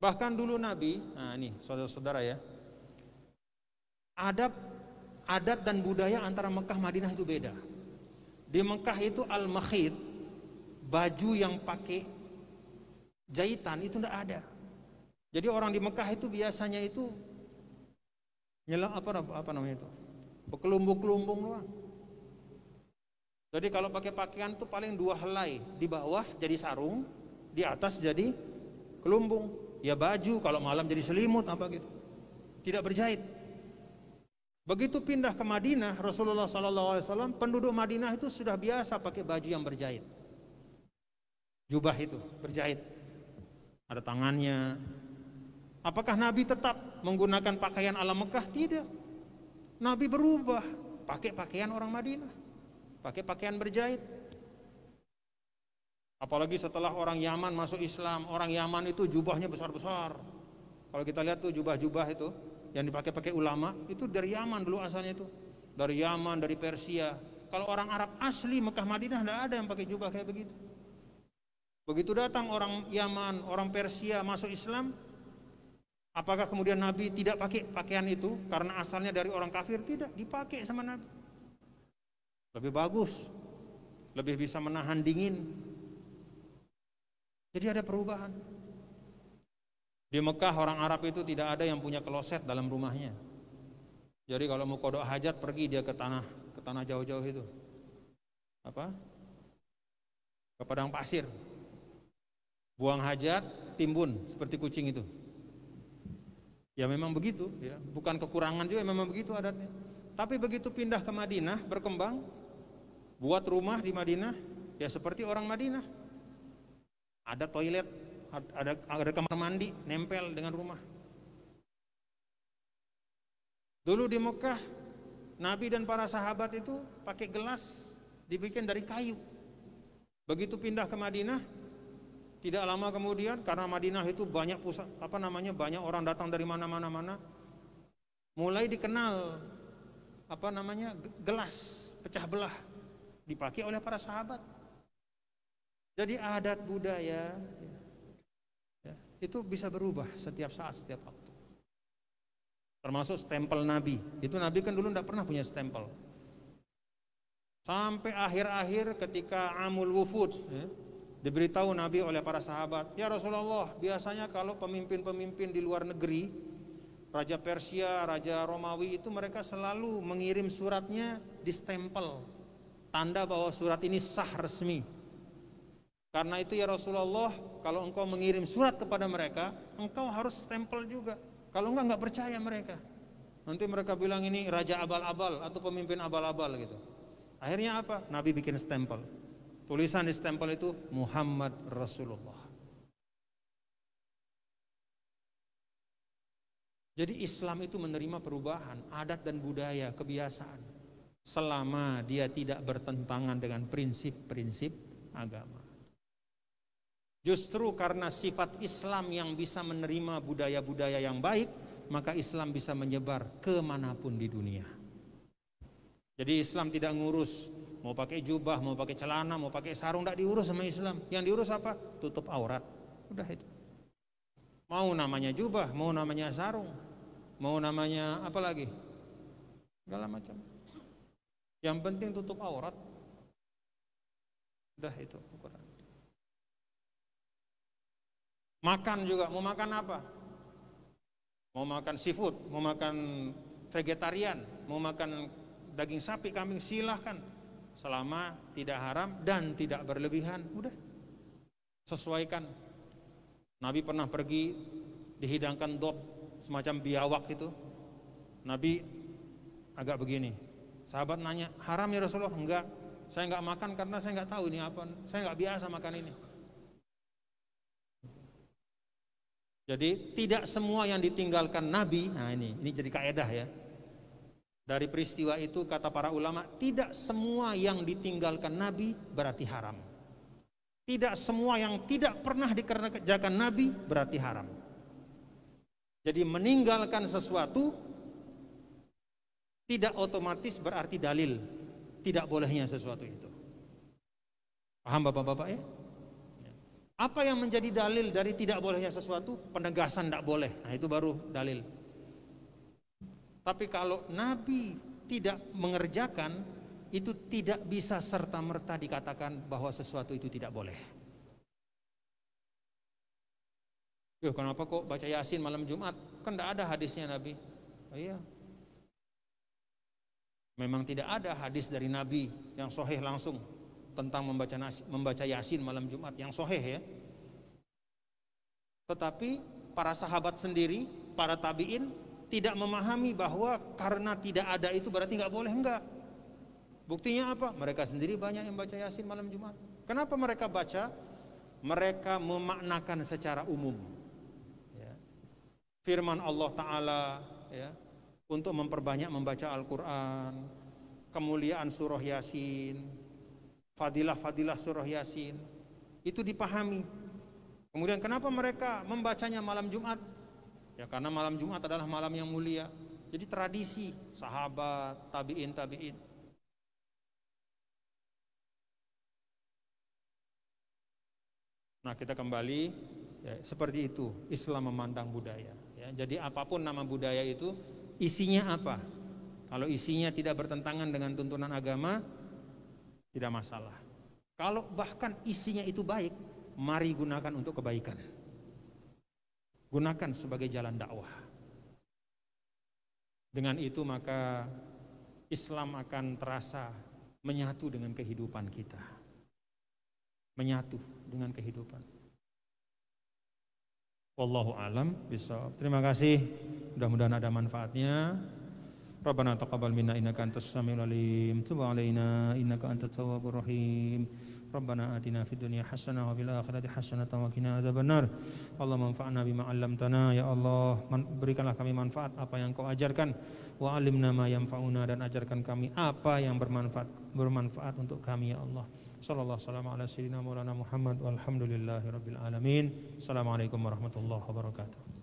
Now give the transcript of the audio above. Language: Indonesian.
Bahkan dulu Nabi, nah ini saudara-saudara ya, adat dan budaya antara Mekah Madinah itu beda. Di Mekah itu al-makhid, baju yang pakai jahitan itu tidak ada. Jadi orang di Mekah itu biasanya itu apa namanya itu, berkelumbung-kelumbung doang. Jadi kalau pakai pakaian itu paling 2 helai, di bawah jadi sarung, di atas jadi kelumbung. Ya baju, kalau malam jadi selimut apa gitu. Tidak berjahit. Begitu pindah ke Madinah, Rasulullah SAW, penduduk Madinah itu sudah biasa pakai baju yang berjahit. Jubah itu berjahit, ada tangannya. Apakah Nabi tetap menggunakan pakaian ala Mekah? Tidak. Nabi berubah, pakai pakaian orang Madinah, pakai pakaian berjahit. Apalagi setelah orang Yaman masuk Islam, orang Yaman itu jubahnya besar-besar. Kalau kita lihat tuh jubah-jubah itu yang dipakai ulama, itu dari Yaman dulu asalnya itu. Dari Yaman, dari Persia. Kalau orang Arab asli Mekah Madinah tidak ada yang pakai jubah kayak begitu. Begitu datang orang Yaman, orang Persia masuk Islam, apakah kemudian Nabi tidak pakai pakaian itu karena asalnya dari orang kafir? Tidak, dipakai sama Nabi. Lebih bagus, lebih bisa menahan dingin. Jadi ada perubahan. Di Mekah orang Arab itu tidak ada yang punya kloset dalam rumahnya. Jadi kalau mau qada hajat pergi dia ke tanah jauh-jauh itu. Apa? Ke padang pasir. Buang hajat, timbun seperti kucing itu. Ya memang begitu, ya. Bukan kekurangan juga, memang begitu adatnya. Tapi begitu pindah ke Madinah, berkembang, buat rumah di Madinah, ya seperti orang Madinah. Ada toilet, ada kamar mandi, nempel dengan rumah. Dulu di Mekah, Nabi dan para sahabat itu pakai gelas dibikin dari kayu. Begitu pindah ke Madinah, tidak lama kemudian, karena Madinah itu banyak banyak orang datang dari mana-mana, mulai dikenal gelas pecah belah dipakai oleh para sahabat. Jadi adat budaya ya, itu bisa berubah setiap saat, setiap waktu. Termasuk stempel Nabi. Itu Nabi kan dulu tidak pernah punya stempel. Sampai akhir-akhir ketika Amul Wufud, ya, diberitahu Nabi oleh para sahabat, ya Rasulullah, biasanya kalau pemimpin-pemimpin di luar negeri, Raja Persia, Raja Romawi itu mereka selalu mengirim suratnya di stempel, tanda bahwa surat ini sah resmi. Karena itu ya Rasulullah, kalau engkau mengirim surat kepada mereka, engkau harus stempel juga. Kalau enggak percaya mereka. Nanti mereka bilang ini raja abal-abal atau pemimpin abal-abal gitu. Akhirnya apa? Nabi bikin stempel. Tulisan di stempel itu Muhammad Rasulullah. Jadi Islam itu menerima perubahan adat dan budaya, kebiasaan, selama dia tidak bertentangan dengan prinsip-prinsip agama. Justru karena sifat Islam yang bisa menerima budaya-budaya yang baik, maka Islam bisa menyebar kemanapun di dunia. Jadi Islam tidak ngurus mau pakai jubah, mau pakai celana, mau pakai sarung, tidak diurus sama Islam. Yang diurus apa? Tutup aurat. Udah itu. Mau namanya jubah, mau namanya sarung, mau namanya apa lagi? Segala macam. Yang penting tutup aurat. Udah itu ukuran. Makan juga, mau makan apa? Mau makan seafood, mau makan vegetarian, mau makan daging sapi, kambing, silahkan, selama tidak haram dan tidak berlebihan. Udah, sesuaikan. Nabi pernah pergi dihidangkan dot, semacam biawak itu. Nabi agak begini. Sahabat nanya, haram ya Rasulullah? Enggak, saya enggak makan karena saya enggak tahu ini apa. Saya enggak biasa makan ini. Jadi tidak semua yang ditinggalkan Nabi, nah ini jadi kaedah ya. Dari peristiwa itu kata para ulama, tidak semua yang ditinggalkan Nabi berarti haram. Tidak semua yang tidak pernah dikerjakan Nabi berarti haram. Jadi meninggalkan sesuatu tidak otomatis berarti dalil tidak bolehnya sesuatu itu. Paham Bapak-bapak ya? Apa yang menjadi dalil dari tidak bolehnya sesuatu? Penegasan tidak boleh. Nah, itu baru dalil. Tapi kalau Nabi tidak mengerjakan, itu tidak bisa serta-merta dikatakan bahwa sesuatu itu tidak boleh. Yo, kenapa kok baca Yasin malam Jumat? Kan tidak ada hadisnya Nabi. Oh, iya. Memang tidak ada hadis dari Nabi yang sahih langsung tentang membaca Yasin malam Jumat yang sahih ya. Tetapi para sahabat sendiri, para tabi'in tidak memahami bahwa karena tidak ada itu berarti nggak boleh, enggak. Buktinya apa? Mereka sendiri banyak yang baca Yasin malam Jumat. Kenapa mereka baca? Mereka memaknakan secara umum. Ya. Firman Allah Ta'ala ya, untuk memperbanyak membaca Al-Quran, kemuliaan surah Yasin, fadilah-fadilah surah Yasin, itu dipahami. Kemudian kenapa mereka membacanya malam Jumat? Ya karena malam Jumat adalah malam yang mulia. Jadi tradisi sahabat, tabi'in. Nah, kita kembali ya, seperti itu Islam memandang budaya ya. Jadi apapun nama budaya itu, isinya apa? Kalau isinya tidak bertentangan dengan tuntunan agama, tidak masalah. Kalau bahkan isinya itu baik, mari gunakan untuk kebaikan. Gunakan sebagai jalan dakwah. Dengan itu maka Islam akan terasa menyatu dengan kehidupan kita. Menyatu dengan kehidupan. Wallahu a'lam bishawab. Terima kasih. Mudah-mudahan ada manfaatnya. Rabbana taqabbal minna innaka antas samiul alim. Tub 'alaina innaka antat tawwabur rahim. Rabbana atina fid dunya hasanah wa fil akhirati hasanah wa qina adzabannar. Allahumma anfa'na bima 'allamtana ya Allah, berikanlah kami manfaat apa yang Kau ajarkan, wa 'allimna ma yanfa'una, dan ajarkan kami apa yang bermanfaat untuk kami ya Allah. Sallallahu alaihi wasallam ala sayyidina Maulana Muhammad walhamdulillahi rabbil alamin. Assalamualaikum warahmatullahi wabarakatuh.